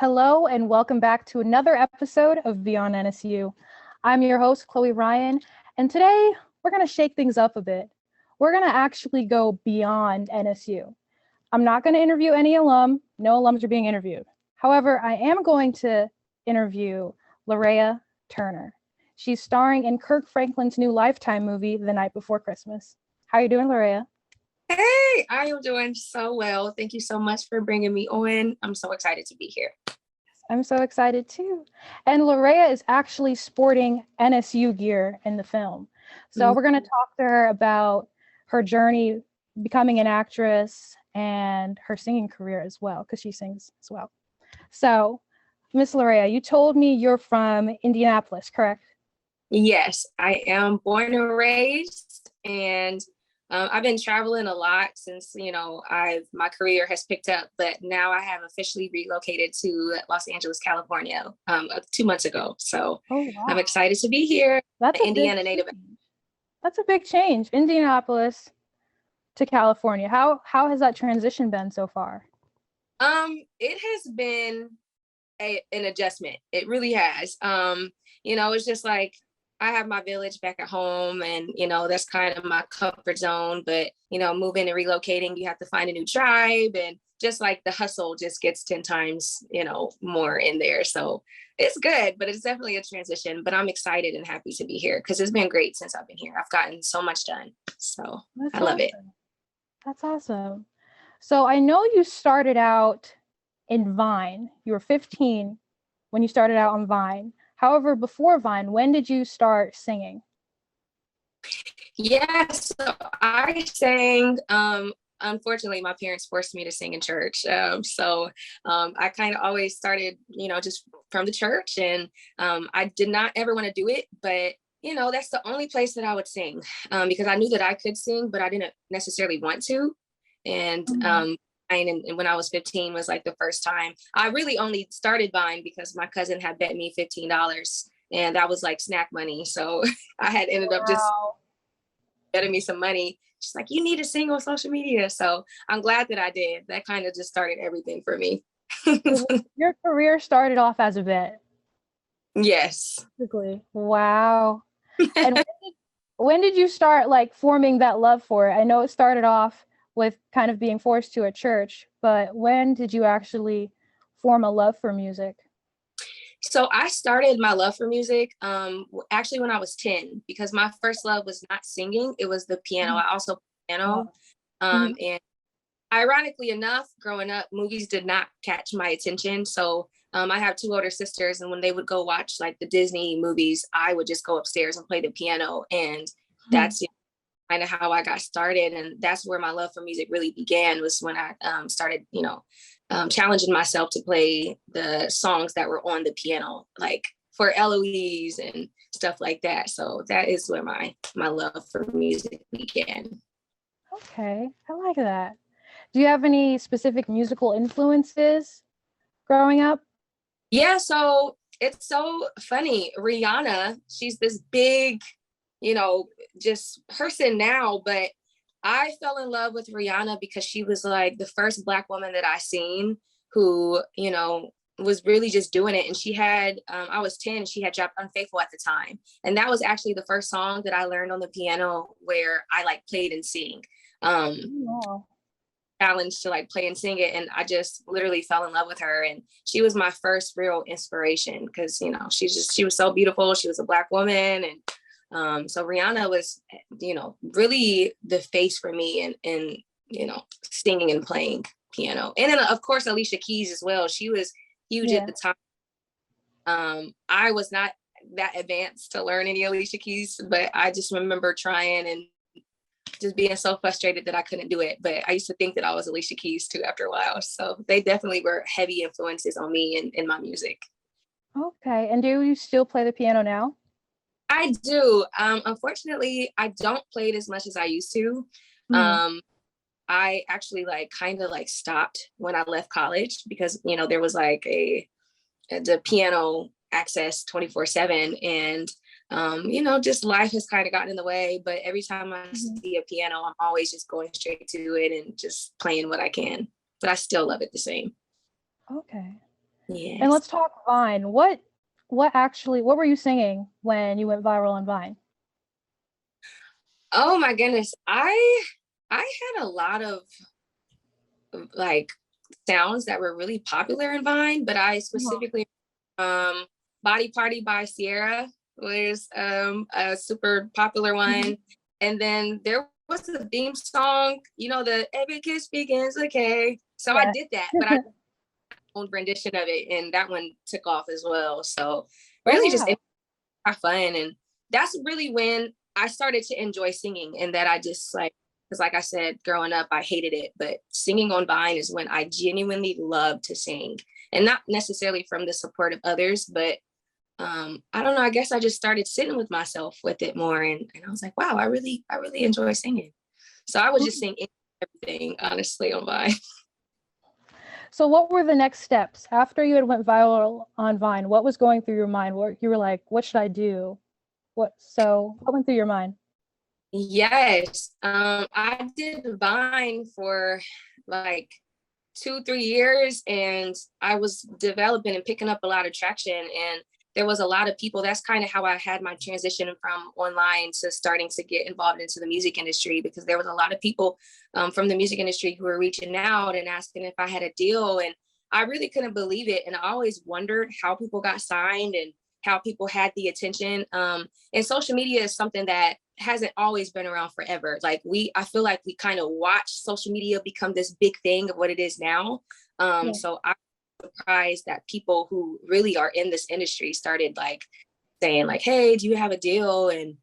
Hello and welcome back to another episode of Beyond NSU. I'm your host, Chloe Ryan, and today we're going to shake things up a bit. We're going to actually go beyond NSU. I'm not going to interview any alum. No alums are being interviewed. However, I am going to interview Lorea Turner. She's starring in Kirk Franklin's new Lifetime movie, The Night Before Christmas. How are you doing, Lorea? Hey, I am doing so well. Thank you so much for bringing me on. I'm so excited to be here. I'm so excited too. And Lorea is actually sporting NSU gear in the film. So we're going to talk to her about her journey becoming an actress and her singing career as well, because she sings as well. So, Miss Lorea, you told me you're from Indianapolis, correct? Yes, I am born and raised, and I've been traveling a lot since, my career has picked up, but now I have officially relocated to Los Angeles, California, 2 months ago. So I'm excited to be here. That's Indiana native. That's a big change. Indianapolis to California. How has that transition been so far? It has been an adjustment. It really has. It's just like I have my village back at home and, that's kind of my comfort zone. But, moving and relocating, you have to find a new tribe, and just like the hustle just gets 10 times, more in there. So it's good, but it's definitely a transition. But I'm excited and happy to be here because it's been great since I've been here. I've gotten so much done. So I love it. That's awesome. So I know you started out in Vine. You were 15 when you started out on Vine. However, before Vine, when did you start singing? Yes, so I sang. Unfortunately, my parents forced me to sing in church. I kind of always started, just from the church, and I did not ever want to do it, but that's the only place that I would sing, because I knew that I could sing, but I didn't necessarily want to. And and when I was 15 was like the first time. I really only started Vine because my cousin had bet me $15, and that was like snack money. So I had ended up just betting me some money. She's like, you need to sing on social media. So I'm glad that I did. That kind of just started everything for me. Your career started off as a vet. Yes. Basically. Wow. And when did you start like forming that love for it? I know it started off with kind of being forced to at church, but when did you actually form a love for music? So I started my love for music actually when I was 10, because my first love was not singing, it was the piano. I also play piano. And ironically enough, growing up, movies did not catch my attention. So I have two older sisters, and when they would go watch like the Disney movies, I would just go upstairs and play the piano. And that's kind of how I got started. And that's where my love for music really began, was when I started, challenging myself to play the songs that were on the piano, like for Eloise and stuff like that. So that is where my love for music began. Okay, I like that. Do you have any specific musical influences growing up? Yeah, so it's so funny. Rihanna, she's this big, just person now, but I fell in love with Rihanna because she was like the first Black woman that I seen who, was really just doing it. And she had, I was 10, and she had dropped Unfaithful at the time. And that was actually the first song that I learned on the piano where I like played and sing. Challenged to like play and sing it, and I just literally fell in love with her. And she was my first real inspiration because she was so beautiful. She was a Black woman, and so Rihanna was really the face for me and singing and playing piano. And then of course Alicia Keys as well. She was huge at the time. I was not that advanced to learn any Alicia Keys, but I just remember trying and just being so frustrated that I couldn't do it. But I used to think that I was Alicia Keys too after a while. So they definitely were heavy influences on me in my music. Okay. And do you still play the piano now? I do. Unfortunately, I don't play it as much as I used to. I actually kind of stopped when I left college because, there was the piano access 24/7, and just life has kind of gotten in the way. But every time I see a piano, I'm always just going straight to it and just playing what I can. But I still love it the same. Okay. And Yes. let's talk Vine. What were you singing when you went viral on Vine? Oh my goodness. I had a lot of like sounds that were really popular in Vine, but I Uh-huh. specifically Body Party by Sierra was a super popular Mhm. one. And then there was a theme song, the Every Kiss Begins Okay. So I Yeah. did that, but I own rendition of it, and that one took off as well. So Oh really just wow. have fun, and that's really when I started to enjoy singing, and that I just like, because like I said, growing up I hated it, but singing on Vine is when I genuinely love to sing, and not necessarily from the support of others, but I don't know, I guess I just started sitting with myself with it more, and I was like, wow, I really enjoy singing. So I would just sing everything honestly on Vine. So what were the next steps after you had went viral on Vine? What was going through your mind? What you were like, what should I do? What went through your mind? Yes. I did Vine for like 2, 3 years, and I was developing and picking up a lot of traction. And there was a lot of people. That's kind of how I had my transition from online to starting to get involved into the music industry, because there was a lot of people from the music industry who were reaching out and asking if I had a deal. And I really couldn't believe it. And I always wondered how people got signed and how people had the attention. And social media is something that hasn't always been around forever. Like I feel like we kind of watch social media become this big thing of what it is now. Yeah. So I'm surprised that people who really are in this industry started like saying like, hey, do you have a deal? And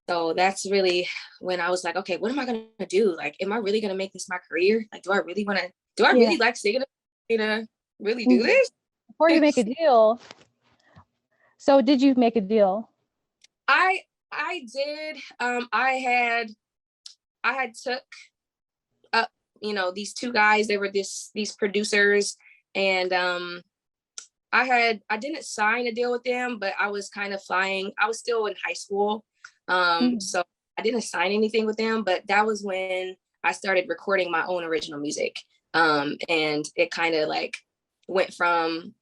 so that's really when I was like, okay, what am I going to do? Like, am I really going to make this my career? Like, do I Yeah. really like singing to really do Mhm. this? Before you make a deal. So did you make a deal? I I did. I had took up, these two guys. They were these producers, and I didn't sign a deal with them, but I was kind of flying. I was still in high school, Mhm. so I didn't sign anything with them. But that was when I started recording my own original music, and it kind of like went from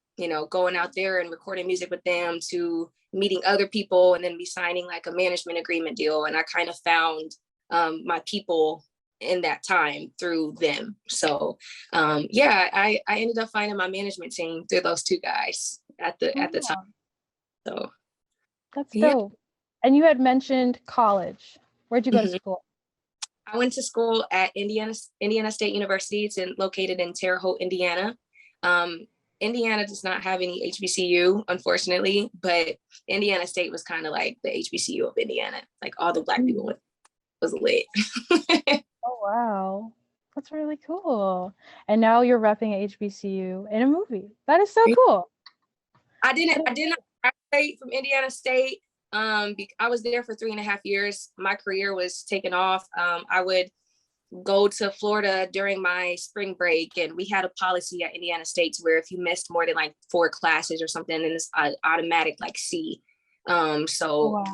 going out there and recording music with them to meeting other people, and then me signing like a management agreement deal. And I kind of found my people in that time through them. So yeah, I ended up finding my management team through those two guys at the time. Oh, So that's yeah. dope. And you had mentioned college. Where'd you go to Mhm. school? I went to school at Indiana State University. It's located in Terre Haute, Indiana. Um, Indiana does not have any HBCU, unfortunately, but Indiana State was kind of like the HBCU of Indiana. Like all the Black people Mhm. was lit. Oh wow. That's really cool. And now you're repping HBCU in a movie. That is so cool. I did not graduate from Indiana State. I was there for 3.5 years. My career was taken off. I would go to Florida during my spring break, and we had a policy at Indiana State where if you missed more than like 4 classes or something, then it's automatic like C. Oh So wow.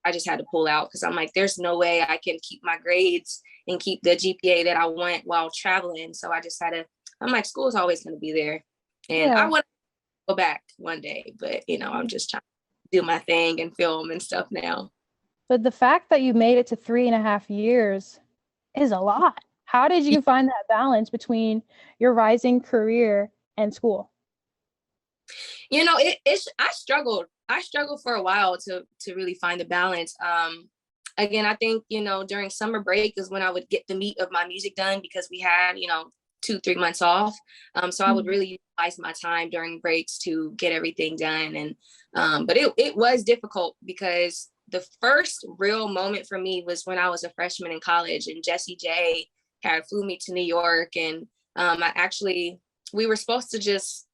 I just had to pull out, because I'm like, there's no way I can keep my grades and keep the GPA that I want while traveling. So I just had to. I'm like, school's always going to be there, and I Yeah. want to go back one day, but I'm just trying to do my thing and film and stuff now. But the fact that you made it to 3.5 years is a lot. How did you find that balance between your rising career and school? It's I struggled for a while to really find the balance. Again, I think during summer break is when I would get the meat of my music done, because we had 2, 3 months off. So I would Mhm. really utilize my time during breaks to get everything done. And but it was difficult, because the first real moment for me was when I was a freshman in college, and Jessie J had flew me to New York. And we were supposed to just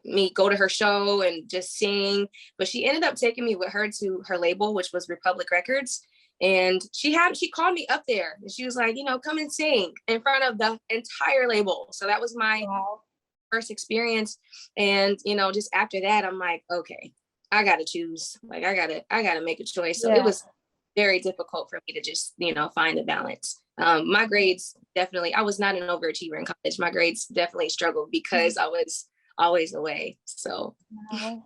me go to her show and just sing, but she ended up taking me with her to her label, which was Republic Records. And she called me up there, and she was like, come and sing in front of the entire label. So that was my Wow. first experience. And just after that, I'm like, okay, I gotta choose. Like I gotta make a choice. So it Yeah. was very difficult for me to just find a balance. My grades definitely, I was not an overachiever in college. My grades definitely struggled because I was always away. So Wow.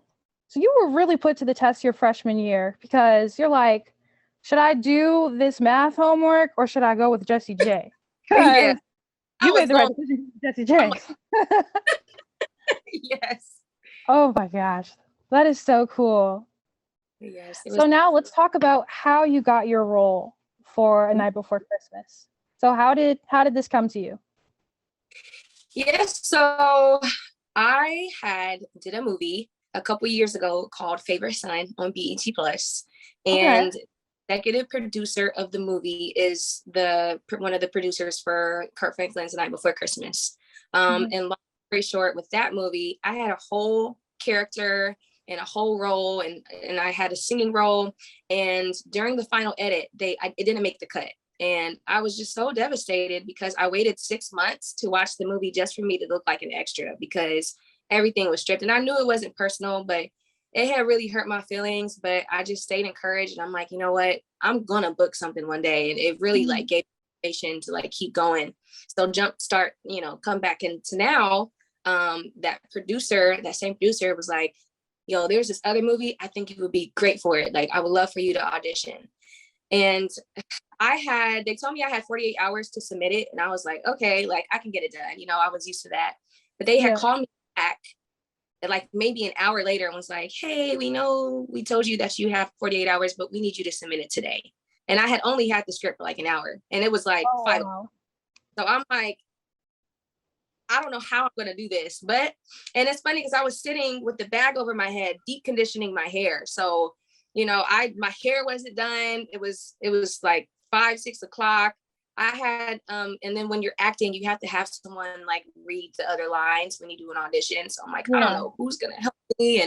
So you were really put to the test your freshman year, because you're like, should I do this math homework or should I go with Jessie J? yeah, Because I you was made the right going, decision with Jessie I'm J. like, yes, Oh my gosh. That is so cool. yes, it So was. now let's talk about how you got your role for A Night Before Christmas. So how did this come to you? Yes, so I had did a movie a couple years ago called Favorite Son on BET Plus, Okay. and executive producer of the movie is the one of the producers for Kirk Franklin's The Night Before Christmas. Mhm. And long story short, with that movie, I had a whole character and a whole role, and I had a singing role. And during the final edit, it didn't make the cut. And I was just so devastated because I waited 6 months to watch the movie just for me to look like an extra, because everything was stripped. And I knew it wasn't personal, but it had really hurt my feelings. But I just stayed encouraged. And I'm like, you know what? I'm going to book something one day. And it really like gave me motivation to like keep going. So jumpstart, come back into now. That same producer was like, yo, there's this other movie. I think you would be great for it. Like, I would love for you to audition. And they told me I had 48 hours to submit it. And I was like, okay, like I can get it done. I was used to that. But they had Yeah. called me back like maybe an hour later and was like, hey, we know we told you that you have 48 hours, but we need you to submit it today. And I had only had the script for like an hour, and it was like Oh 5. wow. So I'm like, I don't know how I'm going to do this. And it's funny because I was sitting with the bag over my head, deep conditioning my hair. So, my hair wasn't done. It was like 5-6 o'clock. I had, and then when you're acting, you have to have someone like read the other lines when you do an audition. So I'm like, I don't Yeah. know who's going to help me.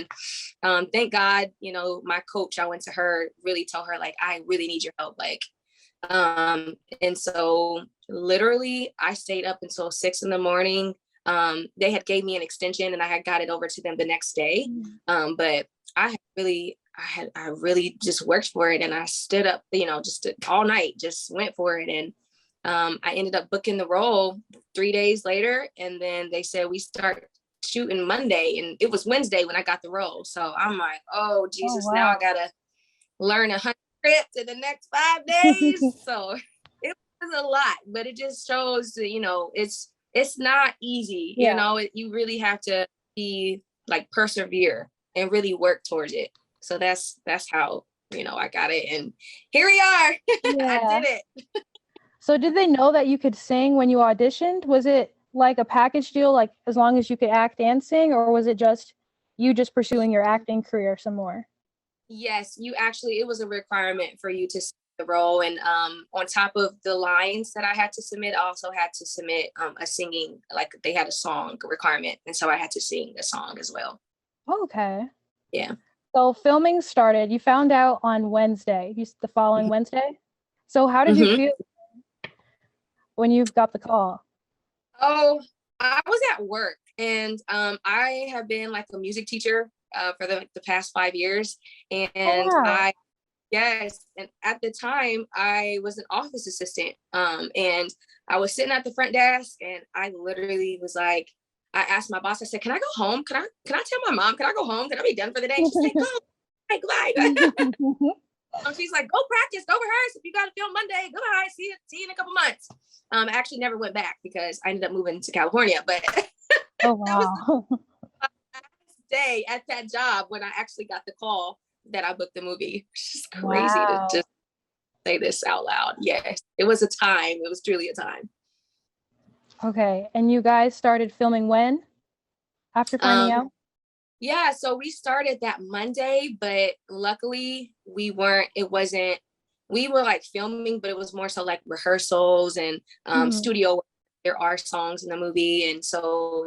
And thank God, my coach, I went to her, really told her like, I really need your help. Like, and so literally I stayed up until 6 a.m. They had gave me an extension and I had got it over to them the next day. But I really just worked for it, and I stood up, just all night, just went for it. And I ended up booking the role 3 days later. And then they said, we start shooting Monday. And it was Wednesday when I got the role. So I'm like, oh, Oh Jesus, now I wow. gotta learn 100 scripts in the next 5 days. So it was a lot, but it just shows that, it's not easy. Yeah. You really have to be like persevere and really work towards it. So that's how, I got it. And here we are. I Yeah. did it. So did they know that you could sing when you auditioned? Was it like a package deal, like as long as you could act and sing, or was it just you just pursuing your acting career some more? Yes, it was a requirement for you to submit the role. And on top of the lines that I had to submit, I also had to submit a singing, like they had a song requirement. And so I had to sing a song as well. Okay. Yeah. So filming started, you found out on Wednesday, the following Wednesday. So how did you Mm-hmm. feel when you got the call? Oh, I was at work, and I have been like a music teacher for the past 5 years. Oh And wow. yes, and at the time I was an office assistant. And I was sitting at the front desk, and I literally was like, I asked my boss, I said, can I go home? Can I tell my mom, can I go home? Can I be done for the day? She said, go, goodbye. She's like, go practice, go rehearse. If you got to film Monday, goodbye. See you in a couple months. I actually never went back because I ended up moving to California. But Oh that was wow. the last day at that job when I actually got the call that I booked the movie. It's just crazy to Wow. just say this out loud. Yes, it was a time. It was truly a time. Okay. And you guys started filming when? After finding out? Yeah, so we started that Monday, but luckily we were like filming, but it was more so like rehearsals and Mhm. studio work. There are songs in the movie. And so,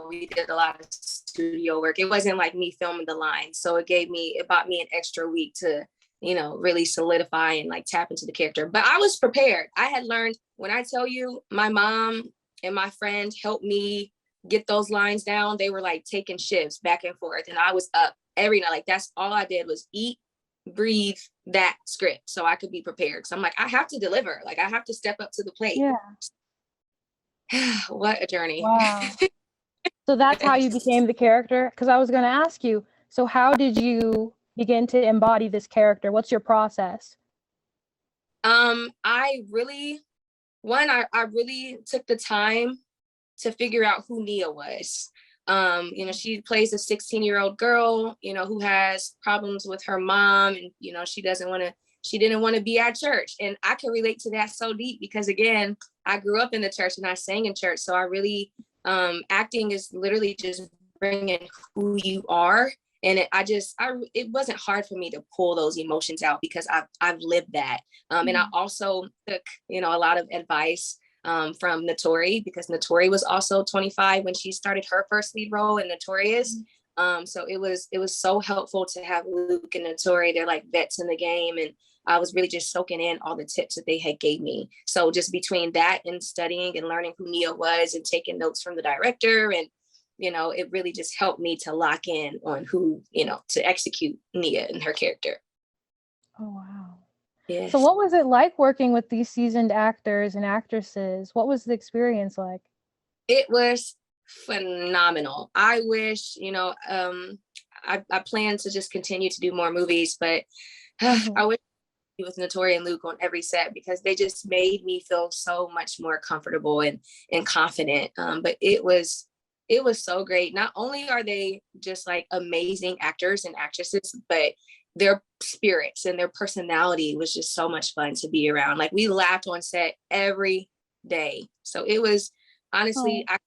we did a lot of studio work. It wasn't like me filming the lines. So it bought me an extra week to, really solidify and like tap into the character. But I was prepared. I had learned, when I tell you, my mom and my friend helped me get those lines down. They were like taking shifts back and forth, and I was up every night. Like, that's all I did was eat, breathe that script so I could be prepared. So I'm like, I have to deliver. Like, I have to step up to the plate. Yeah. What a journey. Wow. So that's how you became the character? Because I was going to ask you, so how did you begin to embody this character? What's your process? I really, I really took the time to figure out who Nia was. She plays a 16-year-old girl, who has problems with her mom, and, she didn't want to be at church. And I can relate to that so deep because, again, I grew up in the church and I sang in church. So I really, acting is literally just bringing who you are. And it wasn't hard for me to pull those emotions out because I've lived that. And I also took, a lot of advice from Naturi, because Naturi was also 25 when she started her first lead role in Notorious. So it was so helpful to have Luke and Naturi. They're like vets in the game, and I was really just soaking in all the tips that they had gave me. So just between that and studying and learning who Nia was and taking notes from the director, and it really just helped me to lock in on who, to execute Nia and her character. Oh, wow. Yes. So what was it like working with these seasoned actors and actresses? What was the experience like? It was phenomenal. I wish, I plan to just continue to do more movies, but I wish with Naturi and Luke on every set, because they just made me feel so much more comfortable and confident. But it was so great. Not only are they just like amazing actors and actresses, but their spirits and their personality was just so much fun to be around. Like, we laughed on set every day. So it was honestly, I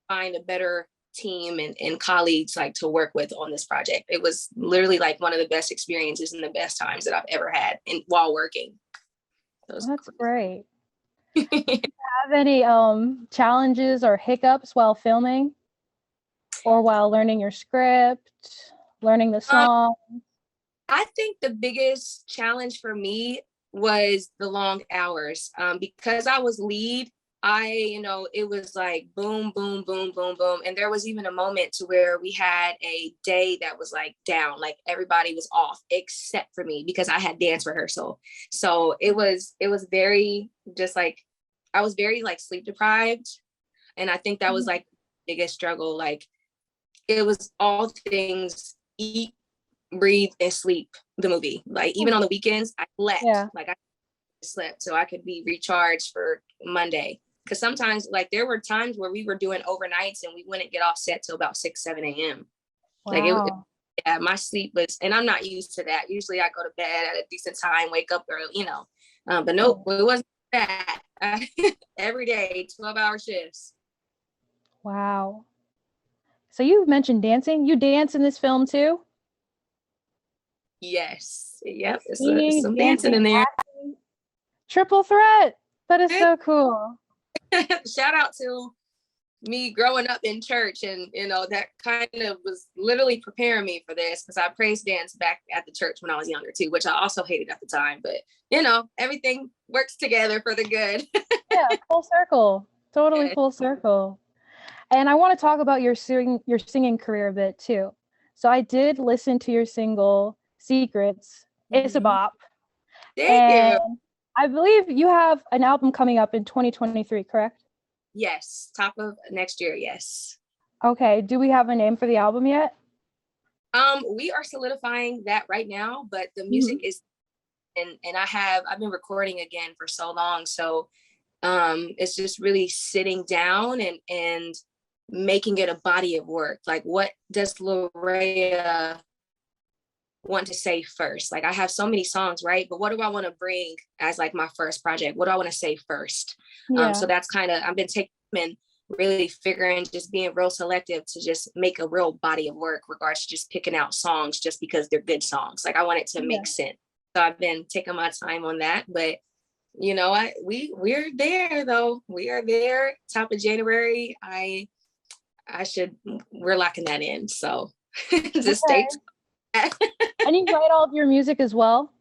find a better team and colleagues like to work with on this project. It was literally like one of the best experiences and the best times that I've ever had while working. That's great. Do you have any challenges or hiccups while filming or while learning your script, learning the song? I think the biggest challenge for me was the long hours. Because I was lead, it was like boom, boom, boom, boom, boom. And there was even a moment to where we had a day that was like down, like everybody was off except for me because I had dance rehearsal. So it was very just like, I was very like sleep deprived. And I think that was like the biggest struggle. Like, it was all things: eat, breathe, and sleep the movie. Like, even on the weekends, I slept. Like, I slept so I could be recharged for Monday. Because sometimes, like, there were times where we were doing overnights and we wouldn't get off set till about 6-7 a.m. Wow. Like, my sleep was, and I'm not used to that. Usually I go to bed at a decent time, wake up early, but nope, it wasn't that. Every day, 12-hour shifts. Wow. So you mentioned dancing. You dance in this film too? Yes. Yep. It's some dancing in there. Acting. Triple threat. That is so cool. Shout out to me growing up in church, and that kind of was literally preparing me for this, because I praise dance back at the church when I was younger too, which I also hated at the time, but everything works together for the good. Yeah, full circle. Totally full circle. And I want to talk about your singing career a bit too. So I did listen to your single Secrets. It's a bop. Thank you. I believe you have an album coming up in 2023, correct? Yes, top of next year, yes. Okay, do we have a name for the album yet? We are solidifying that right now, but the music is, and I've been recording again for so long, so it's just really sitting down and making it a body of work. Like, what does Lorea want to say first? Like, I have so many songs, right? But what do I want to bring as like my first project? What do I want to say first? So that's kind of, I've been taking and really figuring, just being real selective to just make a real body of work, regards to just picking out songs just because they're good songs. Like, I want it to make sense. So I've been taking my time on that, but we're there though. We are there. Top of January. We're locking that in. So just stay tuned. And you write all of your music as well?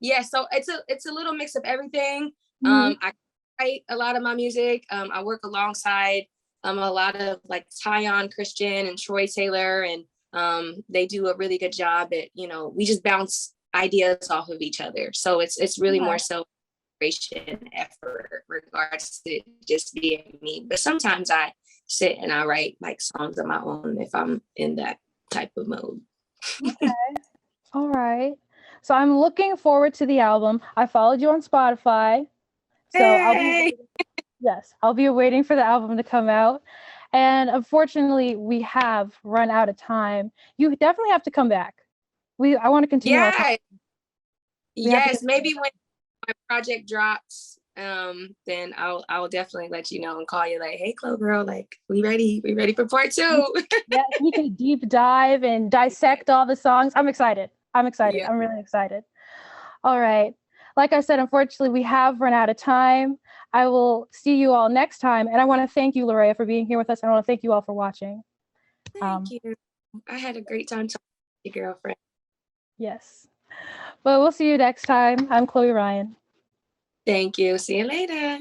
Yeah, so it's a little mix of everything. I write a lot of my music. I work alongside a lot of like Tyon Christian and Troy Taylor, and they do a really good job at, we just bounce ideas off of each other. So it's really more so effort regards to just being me. But sometimes I sit and I write like songs of my own if I'm in that type of mode. Okay. All right. So I'm looking forward to the album. I followed you on Spotify. So Hey! I'll be waiting for the album to come out. And unfortunately, we have run out of time. You definitely have to come back. I want to continue our Yeah. We have to Yes, continue. maybe when my project drops, then I'll definitely let you know and call you like, hey Chloe girl, like we ready for part 2. Yes, we can deep dive and dissect all the songs. I'm excited. Yeah. I'm really excited. All right. Like I said, unfortunately, we have run out of time. I will see you all next time. And I want to thank you, Lorea, for being here with us. And I want to thank you all for watching. Thank you. I had a great time talking to your girlfriend. Yes. But we'll see you next time. I'm Chloe Ryan. Thank you. See you later.